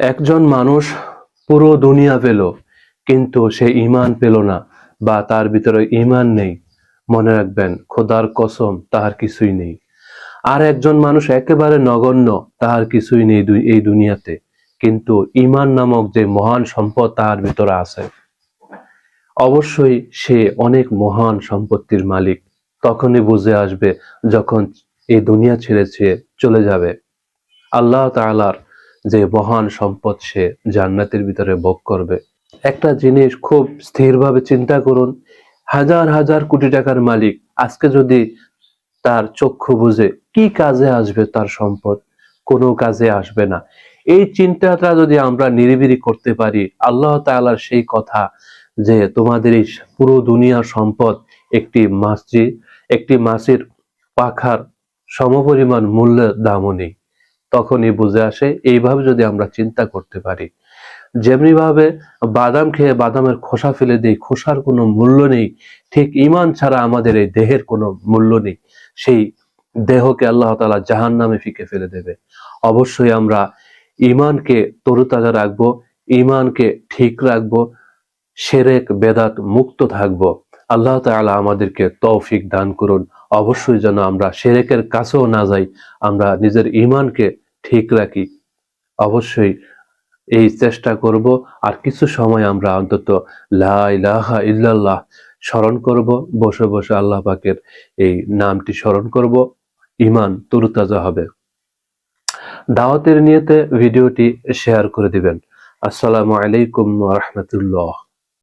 একজন মানুষ পুরো দুনিয়া পেল, কিন্তু সে ঈমান পেল না বা তার ভিতরে ঈমান নেই, মনে রাখবেন খোদার কসম তাহার কিছুই নেই। আর একজন মানুষ একেবারে নগণ্য, তাহার কিছুই নেই এই দুনিয়াতে, কিন্তু ঈমান নামক যে মহান সম্পদ তাহার ভিতরে আছে, অবশ্যই সে অনেক মহান সম্পত্তির মালিক। তখনই বুঝে আসবে যখন এই দুনিয়া ছেড়ে সে চলে যাবে। আল্লাহ তাআলার যে মহান সম্পদ সে জান্নাতের ভিতরে ভোগ করবে। একটা জিনিস খুব স্থিরভাবে চিন্তা করুন, হাজার হাজার কোটি টাকার মালিক আজকে যদি তার চক্ষু বুজে, কি কাজে আসবে তার সম্পদ? কোনো কাজে আসবে না। এই চিন্তাটা যদি আমরা নিরিবিলি করতে পারি, আল্লাহ তাআলার সেই কথা যে তোমাদের এই পুরো দুনিয়ার সম্পদ একটি মাছির পাখার সমপরিমাণ মূল্যের দামও নেই, তখনই বুঝে আসে। এইভাবে যদি আমরা চিন্তা করতে পারি, যেমনি ভাবে বাদাম খেয়ে বাদামের খোসা ফেলে দেই, খোসার কোনো মূল্য নেই, ঠিক ঈমান ছাড়া আমাদের এই দেহের কোনো মূল্য নেই। সেই দেহকে আল্লাহ তাআলা জাহান্নামে ফিকে ফেলে দেবে। অবশ্যই আমরা ঈমানকে তরুতাজা রাখবো, ঈমানকে ঠিক রাখবো, শিরক বেদাত মুক্ত থাকবো। আল্লাহ তাআলা আমাদেরকে তৌফিক দান করুন। অবশ্যই যেন আমরা শিরকের কাছেও না যাই, আমরা নিজের ঈমানকে ঠিক রাখি। অবশ্যই এই চেষ্টা করব। আর কিছু সময় আমরা অন্তত লা ইলাহা ইল্লাল্লাহ স্মরণ করব, বসে বসে আল্লাহ পাকের এই নামটি স্মরণ করব, ঈমান তরুতাজা হবে। দাওয়াতের নিয়তে ভিডিওটি শেয়ার করে দিবেন। আসসালামু আলাইকুম ওয়া রাহমাতুল্লাহ।